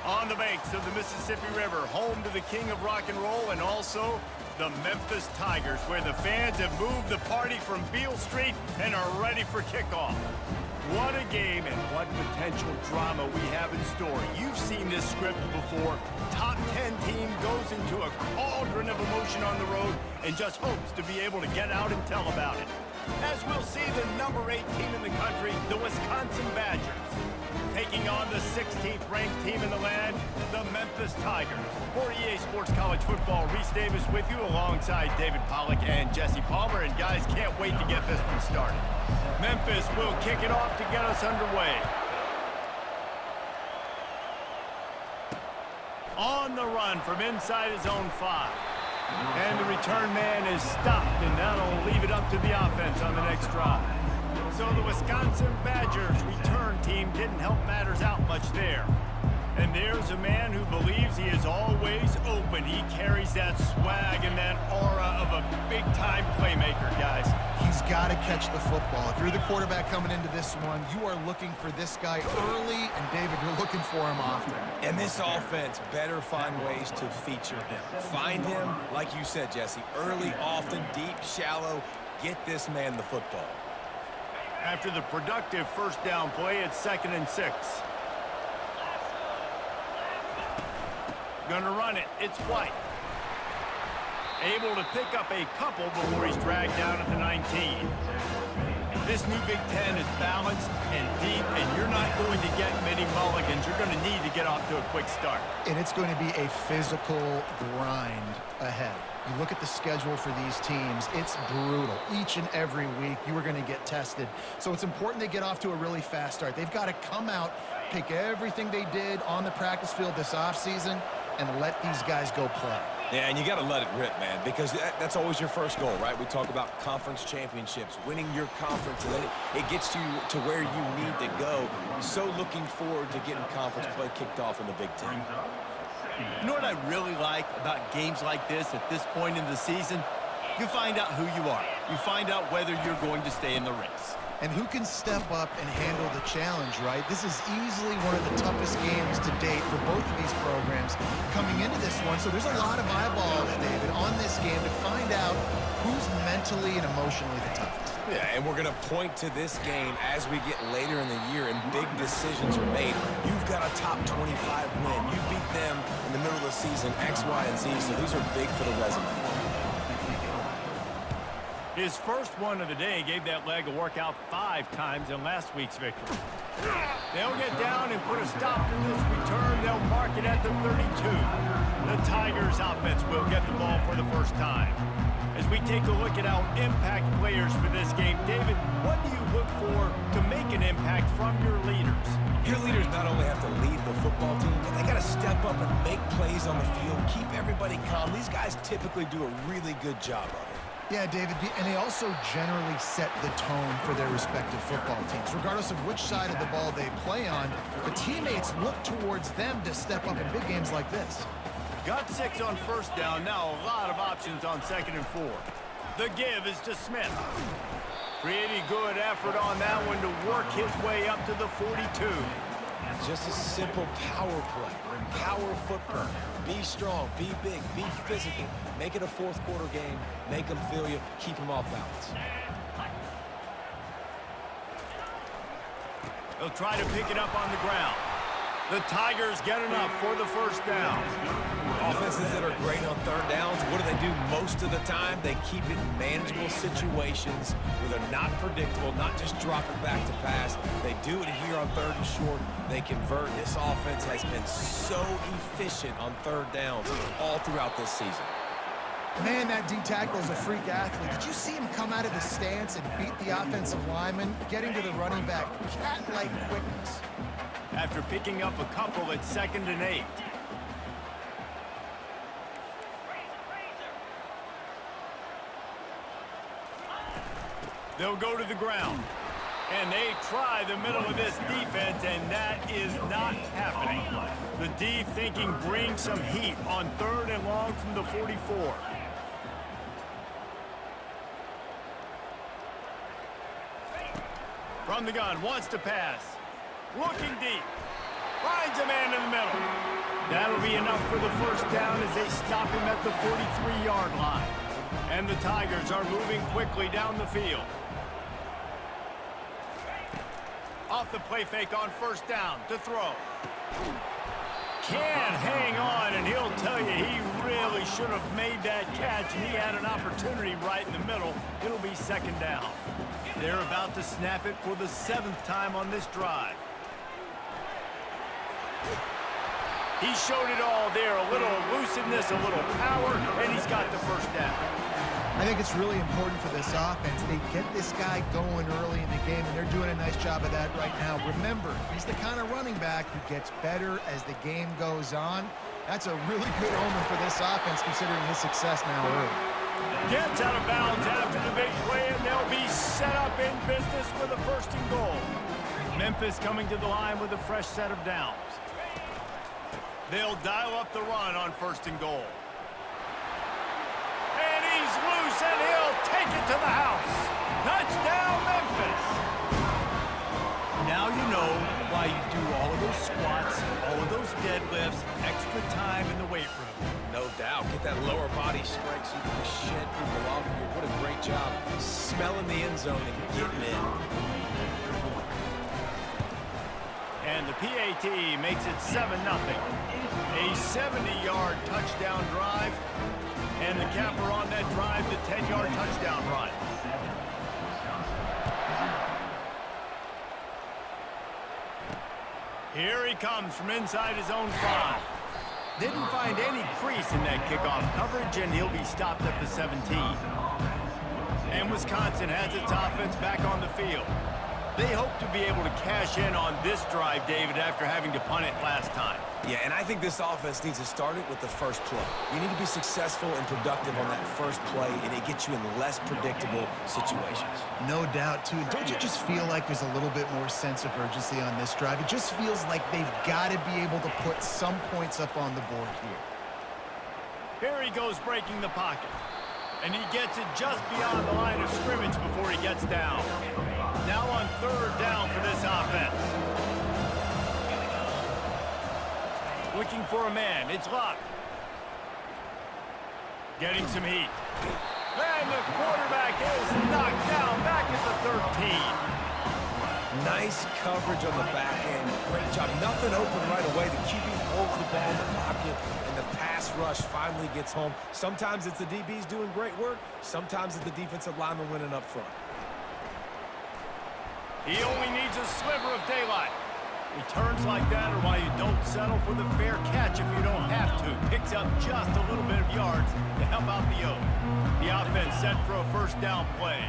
On the banks of the Mississippi River, home to the king of rock and roll and also the Memphis Tigers, where the fans have moved the party from Beale Street and are ready for kickoff. What a game and what potential drama we have in store. You've seen this script before. Top 10 team goes into a cauldron of emotion on the road and just hopes to be able to get out and tell about it. As we'll see the number 8 team in the country, the Wisconsin Badgers, taking on the 16th ranked team in the land, the Memphis Tigers. For EA Sports College Football, Reese Davis with you alongside David Pollack and Jesse Palmer. And guys, can't wait to get this one started. Memphis will kick it off to get us underway. On the run from inside his own 5. And the return man is stopped, and that'll leave it up to the offense on the next drive. So the Wisconsin Badgers return team didn't help matters out much there. And there's a man who believes he is always open. He carries that swag and that aura of a big-time playmaker, guys. He's got to catch the football. If you're the quarterback coming into this one, you are looking for this guy early, and David, you're looking for him often. And this offense better find ways to feature him. Find him, like you said, Jesse, early, often, deep, shallow. Get this man the football. After the productive first down play, it's 2nd and 6. Gonna run it. It's White. Able to pick up a couple before he's dragged down at the 19. This new Big Ten is balanced and deep, and you're not going to get many mulligans. You're going to need to get off to a quick start. And it's going to be a physical grind ahead. You look at the schedule for these teams, it's brutal. Each and every week, you are going to get tested. So it's important they get off to a really fast start. They've got to come out, take everything they did on the practice field this offseason, and let these guys go play. Yeah, and you got to let it rip, man, because that's always your first goal, right? We talk about conference championships, winning your conference, and then it gets you to where you need to go. So looking forward to getting conference play kicked off in the Big Ten. You know what I really like about games like this at this point in the season? You find out who you are. You find out whether you're going to stay in the race. And who can step up and handle the challenge, right? This is easily one of the toughest games to date for both of these programs coming into this one. So there's a lot of eyeballs, David, on this game to find out who's mentally and emotionally the toughest. Yeah, and we're going to point to this game as we get later in the year and big decisions are made. You've got a top 25 win. You beat them in the middle of the season, X, Y, and Z, so these are big for the resume. His first one of the day gave that leg a workout 5 times in last week's victory. They'll get down and put a stop to this return. They'll mark it at the 32. The Tigers offense will get the ball for the first time. As we take a look at our impact players for this game, David, what do you look for to make an impact from your leaders? Your leaders not only have to lead the football team, but they got to step up and make plays on the field, keep everybody calm. These guys typically do a really good job of it. Yeah, David, and they also generally set the tone for their respective football teams. Regardless of which side of the ball they play on, the teammates look towards them to step up in big games like this. Got 6 on first down, now a lot of options on 2nd and 4. The give is to Smith. Pretty good effort on that one to work his way up to the 42. Just a simple power play, power football. Be strong, be big, be physical. Make it a fourth quarter game. Make them feel you. Keep them off balance. They'll try to pick it up on the ground. The Tigers get enough for the first down. Offenses that are great on third downs, what do they do most of the time? They keep it in manageable situations where they're not predictable, not just drop it back to pass. They do it here on 3rd and short. They convert. This offense has been so efficient on third downs all throughout this season. Man, that D-tackle is a freak athlete. Did you see him come out of the stance and beat the offensive lineman, getting to the running back? Cat-like quickness. After picking up a couple at 2nd and 8. They'll go to the ground. And they try the middle of this defense, and that is not happening. The D thinking bring some heat on 3rd and long from the 44. From the gun, wants to pass. Looking deep. Finds a man in the middle. That'll be enough for the first down as they stop him at the 43-yard line. And the Tigers are moving quickly down the field. Off the play fake on first down to throw. Can't hang on, and he'll tell you he really should have made that catch, and he had an opportunity right in the middle. It'll be second down. They're about to snap it for the 7th time on this drive. He showed it all there, a little elusiveness, a little power, and he's got the first down. I think it's really important for this offense. They get this guy going early in the game, and they're doing a nice job of that right now. Remember, he's the kind of running back who gets better as the game goes on. That's a really good omen for this offense, considering his success now early. Gets out of bounds after the big play, and they'll be set up in business with a 1st and goal. Memphis coming to the line with a fresh set of downs. They'll dial up the run on 1st and goal. And he's loose, and he'll take it to the house. Touchdown, Memphis. Now you know why you do all of those squats, all of those deadlifts, extra time in the weight room. No doubt. Get that lower body strength so you can shed people off of you. What a great job smelling the end zone and getting in. And the PAT makes it 7-0. A 70-yard touchdown drive. And the capper on that drive, the 10-yard touchdown run. Here he comes from inside his own 5. Didn't find any crease in that kickoff coverage, and he'll be stopped at the 17. And Wisconsin has its offense back on the field. They hope to be able to cash in on this drive, David, after having to punt it last time. Yeah, and I think this offense needs to start it with the first play. You need to be successful and productive on that first play, and it gets you in less predictable situations. No doubt, too. Don't you just feel like there's a little bit more sense of urgency on this drive? It just feels like they've got to be able to put some points up on the board here. Here he goes breaking the pocket. And he gets it just beyond the line of scrimmage before he gets down. Now on 3rd down for this offense. Looking for a man. It's Luck. Getting some heat. And the quarterback is knocked down back at the 13. Nice coverage on the back end. Great job. Nothing open right away. The QB holds the ball in the pocket, and the pass rush finally gets home. Sometimes it's the DBs doing great work. Sometimes it's the defensive lineman winning up front. He only needs a sliver of daylight. Returns like that are why you don't settle for the fair catch if you don't have to. Picks up just a little bit of yards to help out the Oak. The offense set for a 1st down play.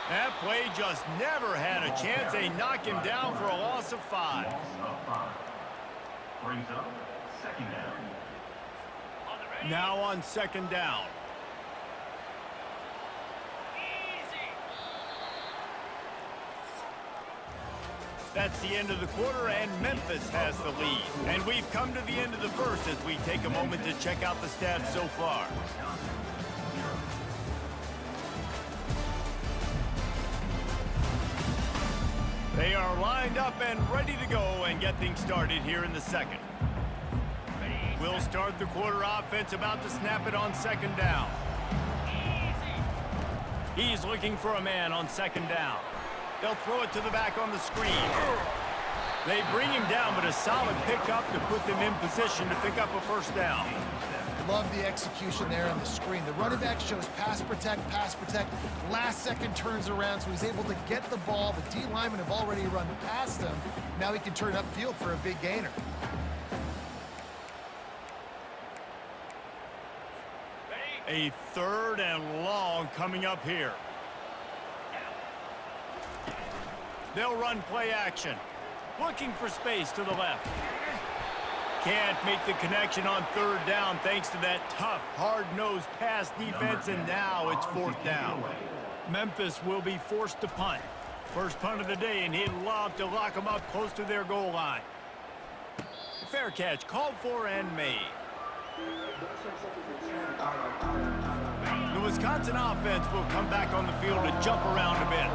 That play just never had a chance. They knock him down for a loss of 5. Brings up 2nd down. Now on 2nd down. That's the end of the quarter, and Memphis has the lead. And we've come to the end of the 1st as we take a moment to check out the stats so far. They are lined up and ready to go and get things started here in the 2nd. We'll start the quarter offense, about to snap it on 2nd down. He's looking for a man on 2nd down. They'll throw it to the back on the screen. They bring him down, but a solid pickup to put them in position to pick up a 1st down. Love the execution there on the screen. The running back shows pass protect, last second turns around, so he's able to get the ball. The D linemen have already run past him. Now he can turn upfield for a big gainer. A 3rd and long coming up here. They'll run play action. Looking for space to the left. Can't make the connection on 3rd down thanks to that tough, hard-nosed pass defense, and now it's 4th down. Memphis will be forced to punt. First punt of the day, and he'd love to lock them up close to their goal line. Fair catch called for and made. The Wisconsin offense will come back on the field to jump around a bit.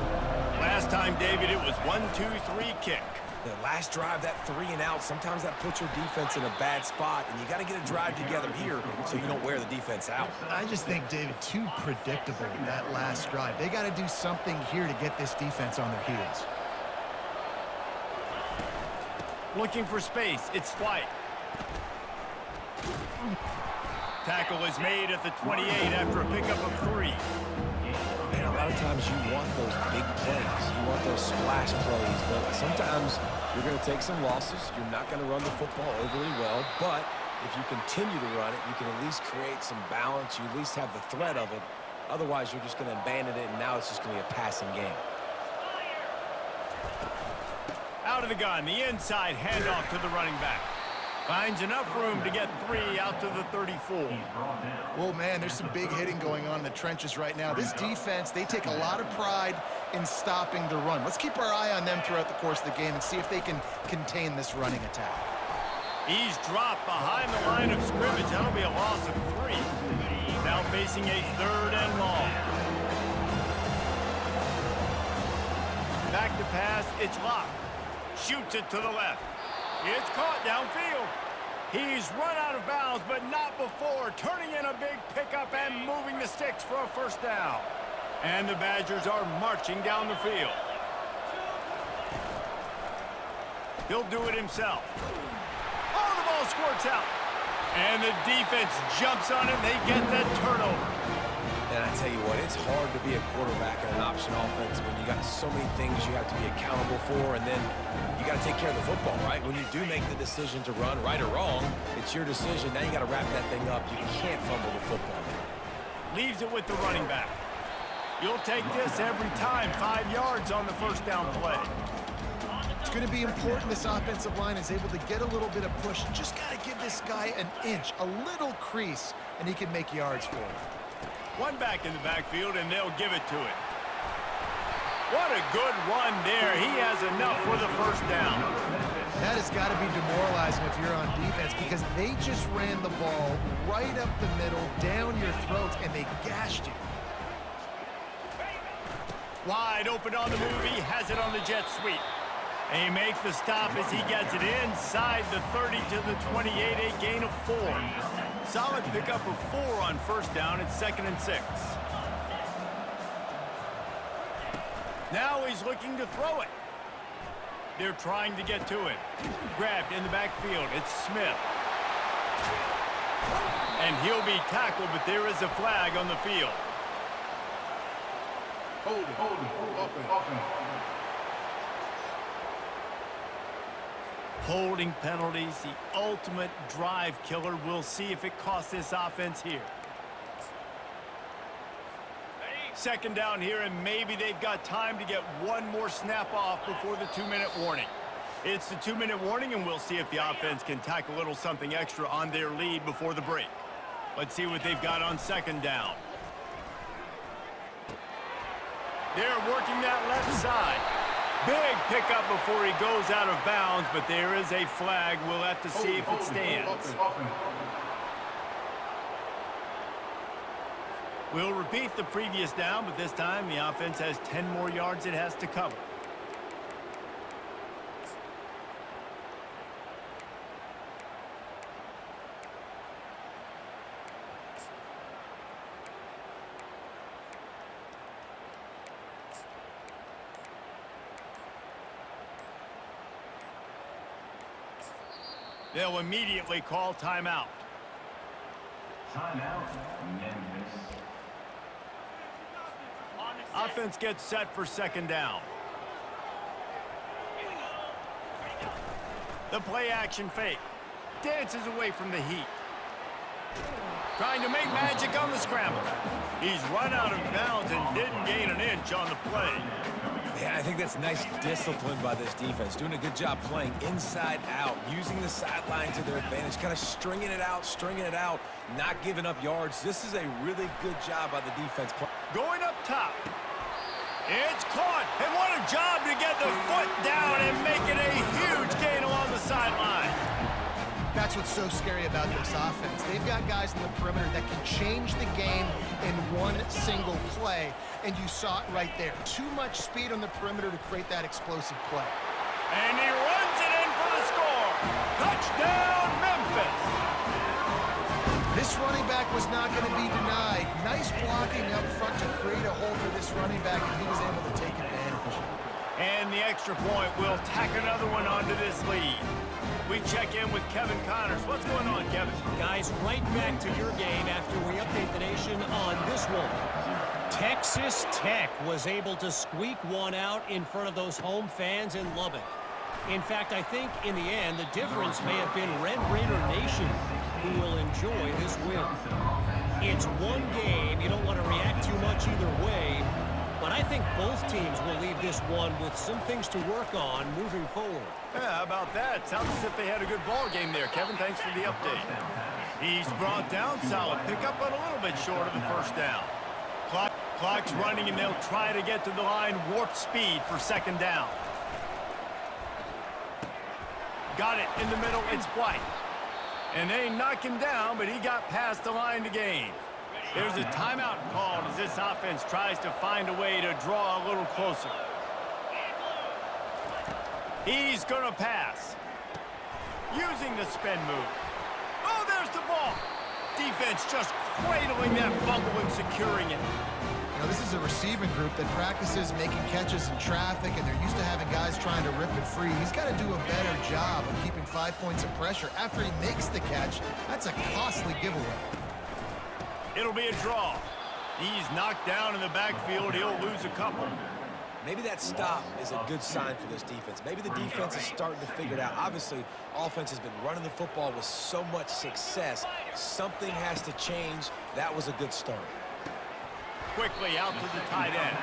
Last time, David, it was 1-2-3 kick. The last drive, that 3 and out, sometimes that puts your defense in a bad spot, and you got to get a drive together here so you don't wear the defense out. I just think, David, too predictable, that last drive. They got to do something here to get this defense on their heels. Looking for space. It's White. Tackle is made at the 28 after a pickup of 3. And a lot of times you want those big plays. You want those splash plays, but sometimes you're going to take some losses. You're not going to run the football overly well, but if you continue to run it, you can at least create some balance. You at least have the threat of it. Otherwise, you're just going to abandon it, and now it's just going to be a passing game. Out of the gun, the inside handoff to the running back. Finds enough room to get 3 out to the 34. Well, man, there's some big hitting going on in the trenches right now. This defense, they take a lot of pride in stopping the run. Let's keep our eye on them throughout the course of the game and see if they can contain this running attack. He's dropped behind the line of scrimmage. That'll be a loss of 3. Now facing a 3rd and long. Back to pass, it's locked. Shoots it to the left. It's caught downfield. He's run out of bounds, but not before turning in a big pickup and moving the sticks for a 1st down. And the Badgers are marching down the field. He'll do it himself. Oh, the ball squirts out. And the defense jumps on it. They get that turnover. And I tell you what, it's hard to be a quarterback in an option offense when you got so many things you have to be accountable for, and then you got to take care of the football, right? When you do make the decision to run, right or wrong, it's your decision. Now you got to wrap that thing up. You can't fumble the football there. Leaves it with the running back. You'll take this every time. 5 yards on the 1st down play. It's going to be important this offensive line is able to get a little bit of push. Just got to give this guy an inch, a little crease, and he can make yards for it. One back in the backfield, and they'll give it to him. What a good run there. He has enough for the 1st down. That has got to be demoralizing if you're on defense because they just ran the ball right up the middle, down your throats, and they gashed you. Wide open on the move. He has it on the jet sweep. And he makes the stop as he gets it inside the 30 to the 28, a gain of 4. Solid pickup of 4 on 1st down. It's 2nd and 6. Now he's looking to throw it. They're trying to get to it. Grabbed in the backfield. It's Smith. And he'll be tackled, but there is a flag on the field. Holding penalties, the ultimate drive killer. We'll see if it costs this offense here. 2nd down here, and maybe they've got time to get one more snap off before the 2-minute warning. It's the 2-minute warning, and we'll see if the offense can tack a little something extra on their lead before the break. Let's see what they've got on 2nd down. They're working that left side. Big pickup before he goes out of bounds, but there is a flag. We'll have to see if it stands. We'll repeat the previous down, but this time the offense has 10 more yards it has to cover. They'll immediately call timeout. Timeout, Memphis. Offense gets set for 2nd down. The play action fake. Dances away from the heat. Trying to make magic on the scramble. He's run out of bounds and didn't gain an inch on the play. Yeah, I think that's nice discipline by this defense. Doing a good job playing inside out, using the sideline to their advantage, kind of stringing it out, not giving up yards. This is a really good job by the defense. Going up top. It's caught. And what a job to get the foot down and make it a huge gain along the sideline. That's what's so scary about this offense. They've got guys in the perimeter that can change the game in one single play, and you saw it right there. Too much speed on the perimeter to create that explosive play. And he runs it in for the score. Touchdown, Memphis. This running back was not going to be denied. Nice blocking up front to create a hole for this running back, and he was able to take advantage. And the extra point will tack another one onto this lead. We check in with Kevin Connors. What's going on, Kevin? Guys, right back to your game after we update the nation on this one. Texas Tech was able to squeak one out in front of those home fans in Lubbock. In fact, I think in the end, the difference may have been Red Raider Nation who will enjoy this win. It's one game. You don't want to react too much either way. But I think both teams will leave this one with some things to work on moving forward. Yeah, how about that? Sounds as if they had a good ball game there, Kevin. Thanks for the update. He's brought down. Solid pickup, but a little bit short of the first down. Clock's running, and they'll try to get to the line. Warp speed for second down. Got it in the middle. It's White. And they knock him down, but he got past the line to gain. There's a timeout called as this offense tries to find a way to draw a little closer. He's going to pass. Using the spin move. Oh, there's the ball. Defense just cradling that fumble and securing it. You know, this is a receiving group that practices making catches in traffic, and they're used to having guys trying to rip it free. He's got to do a better job of keeping 5 points of pressure after he makes the catch. That's a costly giveaway. It'll be a draw. He's knocked down in the backfield. He'll lose a couple. Maybe that stop is a good sign for this defense. Maybe the defense is starting to figure it out. Obviously, offense has been running the football with so much success. Something has to change. That was a good start. Quickly out to the tight end.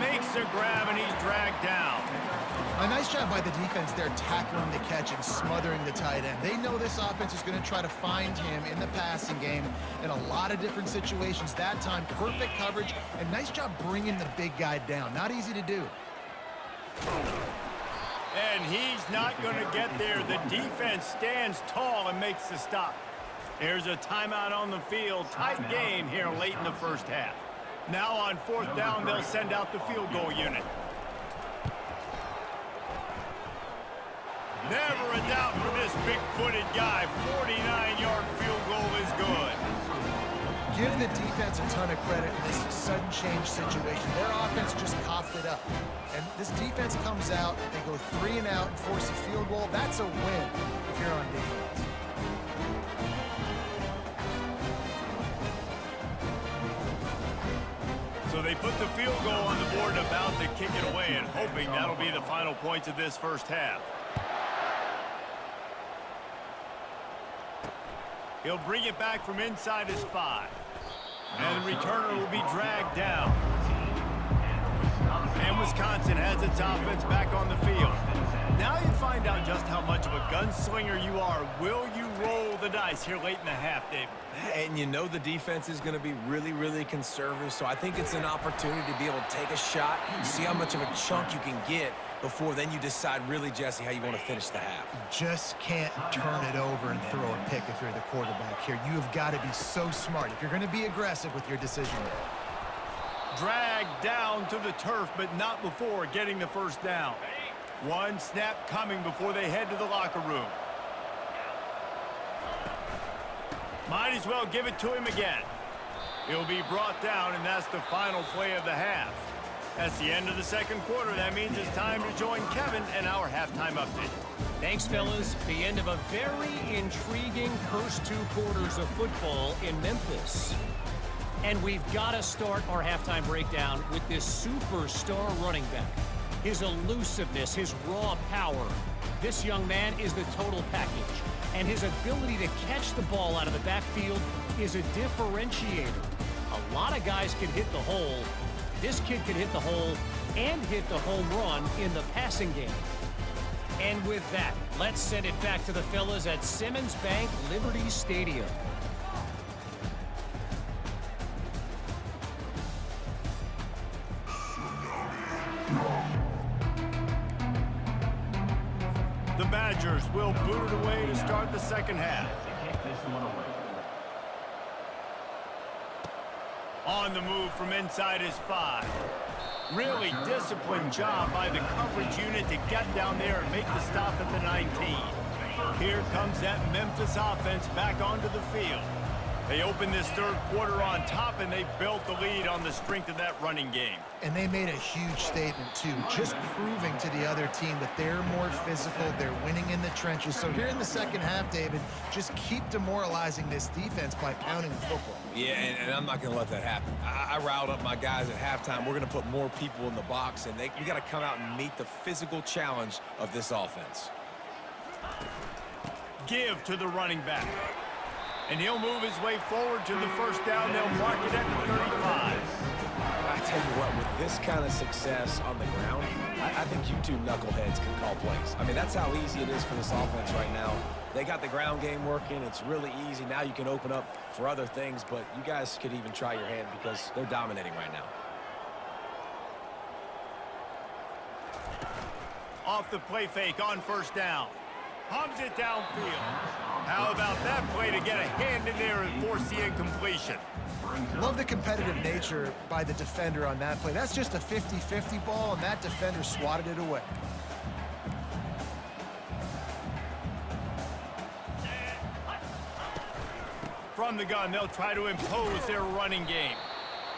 Makes a grab, and he's dragged down. A nice job by the defense there tackling the catch and smothering the tight end. They know this offense is going to try to find him in the passing game in a lot of different situations. That time, perfect coverage, and nice job bringing the big guy down. Not easy to do. And he's not going to get there. The defense stands tall and makes the stop. There's a timeout on the field. Tight game here late in the first half. Now on fourth down, they'll send out the field goal unit. Never a doubt for this big-footed guy. 49-yard field goal is good. Give the defense a ton of credit in this sudden change situation. Their offense just coughed it up. And this defense comes out, they go 3 and out and force a field goal. That's a win if you're on defense. So they put the field goal on the board, about to kick it away, and hoping that'll be the final points of this first half. He'll bring it back from inside his 5. And the returner will be dragged down. And Wisconsin has its offense back on the field. Now you find out just how much of a gunslinger you are. Will you roll the dice here late in the half, Dave? And you know the defense is going to be really, really conservative, so I think it's an opportunity to be able to take a shot, see how much of a chunk you can get before then you decide really, Jesse, how you want to finish the half. Just can't turn it over and throw a pick if you're the quarterback here. You have got to be so smart if you're going to be aggressive with your decision there. Dragged down to the turf, but not before getting the first down. One snap coming before they head to the locker room. Might as well give it to him again. He'll be brought down, and that's the final play of the half. That's the end of the second quarter. That means it's time to join Kevin and our halftime update. Thanks, fellas. The end of a very intriguing first 2 quarters of football in Memphis. And we've got to start our halftime breakdown with this superstar running back. His elusiveness, his raw power. This young man is the total package. And his ability to catch the ball out of the backfield is a differentiator. A lot of guys can hit the hole. This kid can hit the hole and hit the home run in the passing game. And with that, let's send it back to the fellas at Simmons Bank Liberty Stadium. The Badgers Chargers will boot it away to start the second half. Kick this one away. On the move from inside his 5. Really disciplined job by the coverage unit to get down there and make the stop at the 19. Here comes that Memphis offense back onto the field. They opened this third quarter on top, and they built the lead on the strength of that running game. And they made a huge statement, too, just proving to the other team that they're more physical, they're winning in the trenches. So here in the second half, David, just keep demoralizing this defense by pounding the football. Yeah, and I'm not going to let that happen. I riled up my guys at halftime. We're going to put more people in the box, and we got to come out and meet the physical challenge of this offense. Give to the running back. And he'll move his way forward to the first down. They'll mark it at the 35. I tell you what, with this kind of success on the ground, I think you two knuckleheads can call plays. I mean, that's how easy it is for this offense right now. They got the ground game working. It's really easy. Now you can open up for other things, but you guys could even try your hand because they're dominating right now. Off the play fake on first down. Pumps it downfield. How about that play to get a hand in there and force the incompletion? Love the competitive nature by the defender on that play. That's just a 50-50 ball, and that defender swatted it away. From the gun, they'll try to impose their running game.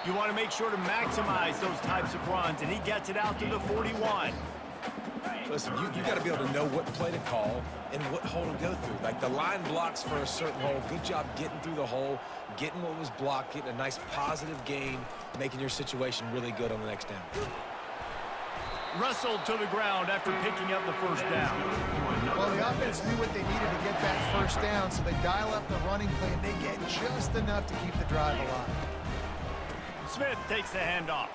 You want to make sure to maximize those types of runs, and he gets it out to the 41. Listen, you got to be able to know what play to call and what hole to go through. Like the line blocks for a certain hole. Good job getting through the hole, getting what was blocked, getting a nice positive gain, making your situation really good on the next down. Wrestled to the ground after picking up the first down. Well, the offense knew what they needed to get that first down, so they dial up the running play, and they get just enough to keep the drive alive. Smith takes the handoff.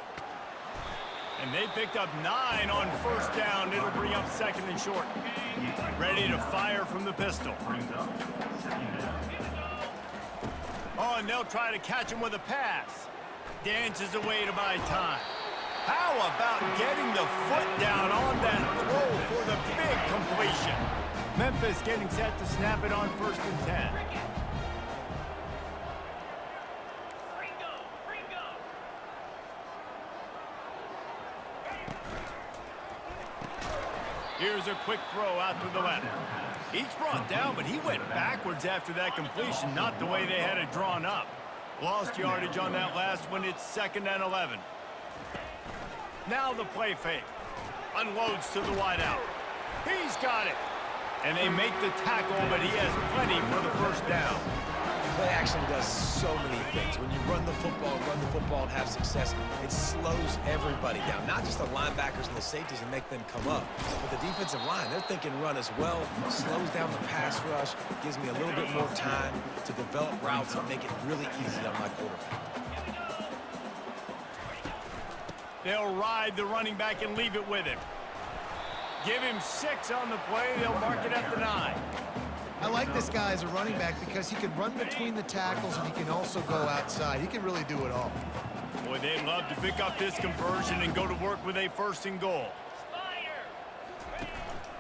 And they picked up 9 on first down. It'll bring up second and short. Ready to fire from the pistol. Oh, and they'll try to catch him with a pass. Dances away to buy time. How about getting the foot down on that throw for the big completion? Memphis getting set to snap it on 1st and 10. Here's a quick throw out to the left. He's brought down, but he went backwards after that completion, not the way they had it drawn up. Lost yardage on that last one. It's 2nd and 11. Now the play fake. Unloads to the wideout. He's got it. And they make the tackle, but he has plenty for the first down. Play action does so many things. When you run the football and have success, it slows everybody down. Not just the linebackers and the safeties and make them come up, but the defensive line, they're thinking run as well. Slows down the pass rush, gives me a little bit more time to develop routes and make it really easy on my quarterback. They'll ride the running back and leave it with him. Give him 6 on the play. They'll mark it at the 9. I like this guy as a running back because he can run between the tackles and he can also go outside. He can really do it all. Boy, they'd love to pick up this conversion and go to work with a 1st and goal.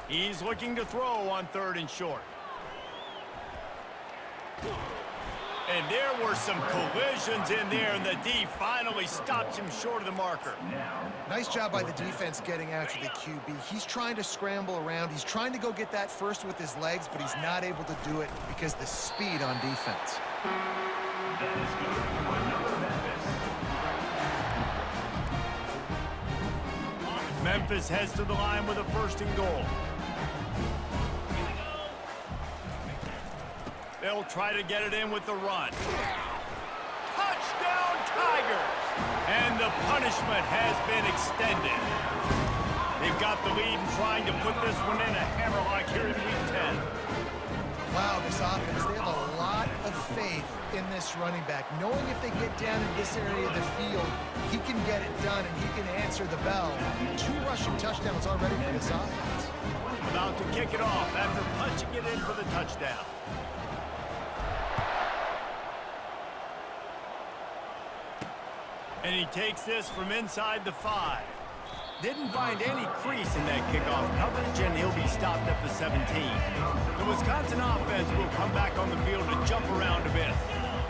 He's looking to throw on 3rd and short. And there were some collisions in there, and the D finally stops him short of the marker. Nice job by the defense getting after the QB. He's trying to scramble around. He's trying to go get that first with his legs, but he's not able to do it because the speed on defense. Memphis heads to the line with a 1st and goal. They'll try to get it in with the run. Touchdown, Tigers! And the punishment has been extended. They've got the lead and trying to put this one in a hammerlock here in Week 10. Wow, this offense, they have a lot of faith in this running back. Knowing if they get down in this area of the field, he can get it done and he can answer the bell. 2 rushing touchdowns already for this offense. About to kick it off after punching it in for the touchdown. And he takes this from inside the 5. Didn't find any crease in that kickoff coverage, and he'll be stopped at the 17. The Wisconsin offense will come back on the field to jump around a bit.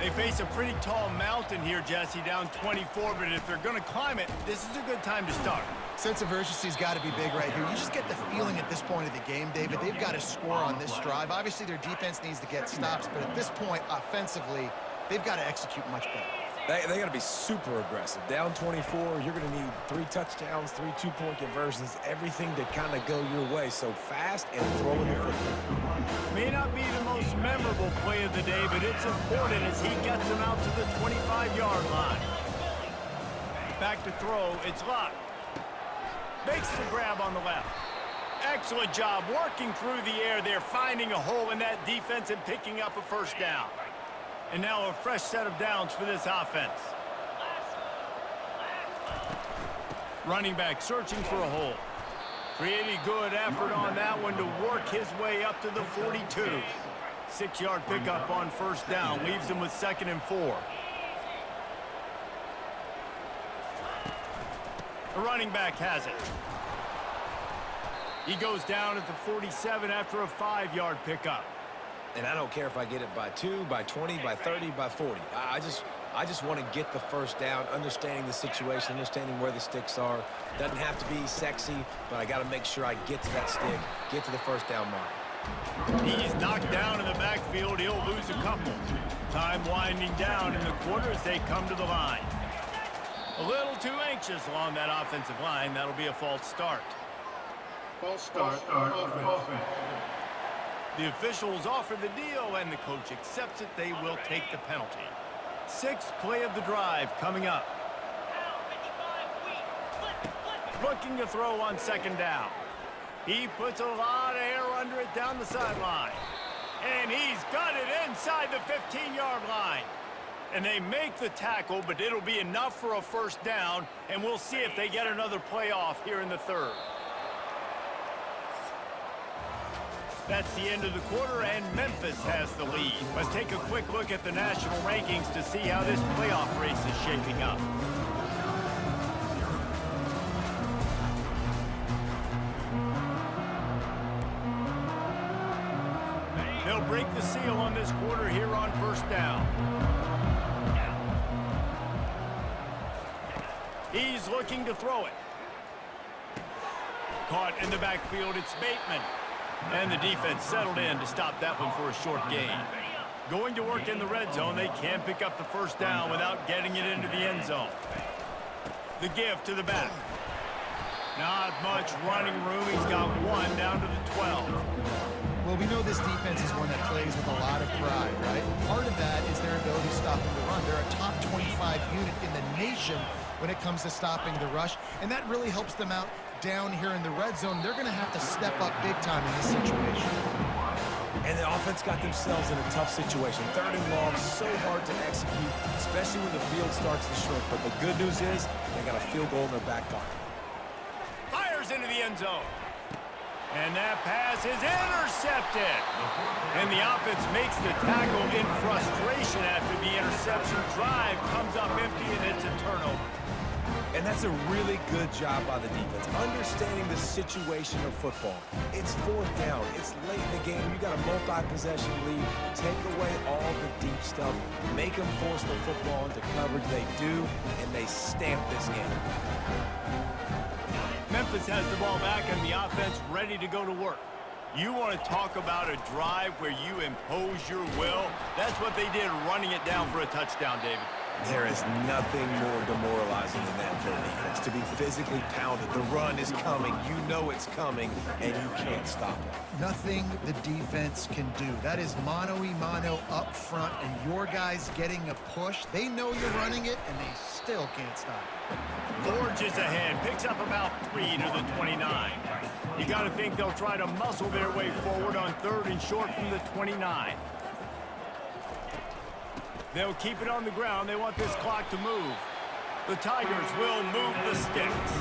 They face a pretty tall mountain here, Jesse, down 24, but if they're going to climb it, this is a good time to start. Sense of urgency's got to be big right here. You just get the feeling at this point of the game, David, they've got to score on this drive. Obviously, their defense needs to get stops, but at this point, offensively, they've got to execute much better. They got to be super aggressive. Down 24, you're going to need 3 touchdowns, 3 two-point conversions, everything to kind of go your way. So fast and throwing the football. May not be the most memorable play of the day, but it's important as he gets them out to the 25-yard line. Back to throw, it's Luck. Makes the grab on the left. Excellent job working through the air there, finding a hole in that defense and picking up a first down. And now a fresh set of downs for this offense. Running back searching for a hole. Pretty good effort on that one to work his way up to the 42. 6-yard pickup on first down. Leaves him with 2nd and 4. The running back has it. He goes down at the 47 after a 5-yard pickup. And I don't care if I get it by 2, by 20, by 30, by 40. I just want to get the first down, understanding the situation, understanding where the sticks are. Doesn't have to be sexy, but I got to make sure I get to that stick, get to the first down mark. He's knocked down in the backfield. He'll lose a couple. Time winding down in the quarter as they come to the line. A little too anxious along that offensive line. That'll be a false start. False start. Offense. The officials offer the deal, and the coach accepts it. They will take the penalty. 6th play of the drive coming up. Looking to throw on 2nd down. He puts a lot of air under it down the sideline. And he's got it inside the 15-yard line. And they make the tackle, but it'll be enough for a first down, and we'll see if they get another play off here in the 3rd. That's the end of the quarter, and Memphis has the lead. Let's take a quick look at the national rankings to see how this playoff race is shaping up. They'll break the seal on this quarter here on first down. He's looking to throw it. Caught in the backfield, it's Bateman. And the defense settled in to stop that one for a short gain. Going to work in the red zone, they can pick up the first down without getting it into the end zone. The give to the back. Not much running room. He's got 1 down to the 12. Well, we know this defense is one that plays with a lot of pride, right? Part of that is their ability to stop the run. They're a top 25 unit in the nation when it comes to stopping the rush, and that really helps them out down here in the red zone. They're going to have to step up big time in this situation. And the offense got themselves in a tough situation. 3rd and long, so hard to execute, especially when the field starts to shrink. But the good news is they got a field goal in their back pocket. Fires into the end zone. And that pass is intercepted. And the offense makes the tackle in frustration after the interception. Drive comes up empty, and it's a turnover. And that's a really good job by the defense, understanding the situation of football. It's 4th down. It's late in the game. You got a multi-possession lead. Take away all the deep stuff. Make them force the football into coverage. They do, and they stamp this game. Memphis has the ball back, and the offense ready to go to work. You want to talk about a drive where you impose your will? That's what they did, running it down for a touchdown, David. There is nothing more demoralizing than that for a defense, to be physically pounded. The run is coming. You know it's coming, and you can't stop it. Nothing the defense can do. That is mano-a-mano up front, and your guys getting a push. They know you're running it, and they still can't stop it. Forges ahead, picks up about 3 to the 29. You got to think they'll try to muscle their way forward on 3rd and short from the 29. They'll keep it on the ground. They want this clock to move. The Tigers will move the sticks.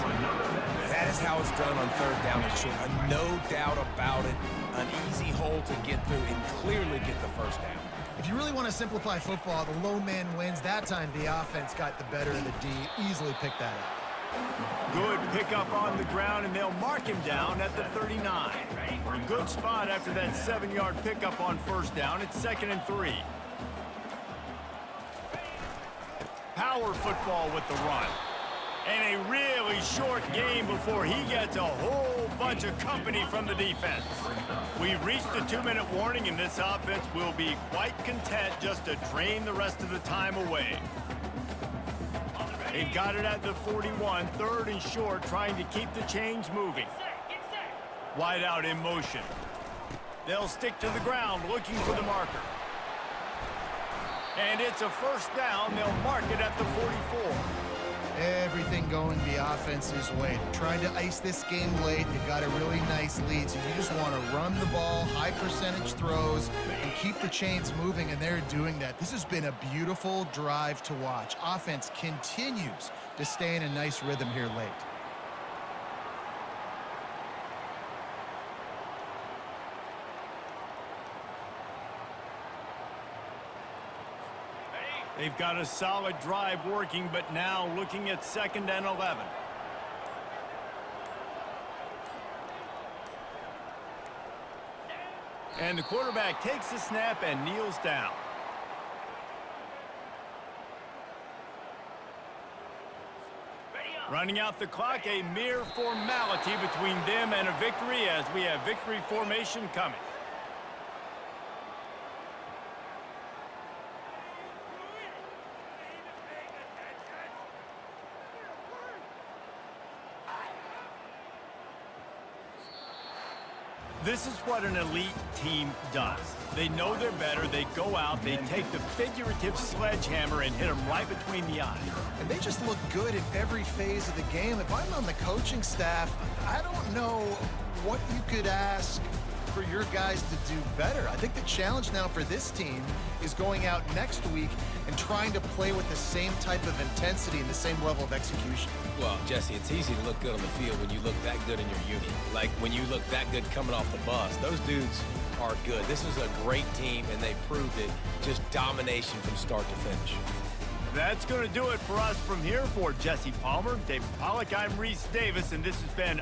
That is how it's done on 3rd down and short. No doubt about it. An easy hole to get through and clearly get the first down. If you really want to simplify football, the low man wins. That time the offense got the better of the D. Easily picked that up. Good pickup on the ground, and they'll mark him down at the 39. Good spot after that 7-yard pickup on first down. It's 2nd and 3. Power football with the run. And a really short game before he gets a whole bunch of company from the defense. We've reached the 2-minute warning, and this offense will be quite content just to drain the rest of the time away. They've got it at the 41, 3rd and short, trying to keep the chains moving. Wide out in motion. They'll stick to the ground looking for the marker. And it's a first down. They'll mark it at the 44. Everything going the offense's way. Trying to ice this game late. They've got a really nice lead, so you just want to run the ball, high percentage throws, and keep the chains moving, and they're doing that. This has been a beautiful drive to watch. Offense continues to stay in a nice rhythm here late. They've got a solid drive working, but now looking at 2nd and 11. And the quarterback takes the snap and kneels down. Running out the clock, a mere formality between them and a victory as we have victory formation coming. This is what an elite team does. They know they're better. They go out. They take the figurative sledgehammer and hit them right between the eyes. And they just look good in every phase of the game. If I'm on the coaching staff, I don't know what you could ask for your guys to do better. I think the challenge now for this team is going out next week and trying to play with the same type of intensity and the same level of execution. Well, Jesse, it's easy to look good on the field when you look that good in your unit. Like when you look that good coming off the bus. Those dudes are good. This is a great team, and they proved it. Just domination from start to finish. That's going to do it for us from here. For Jesse Palmer, David Pollack, I'm Reese Davis, and this has been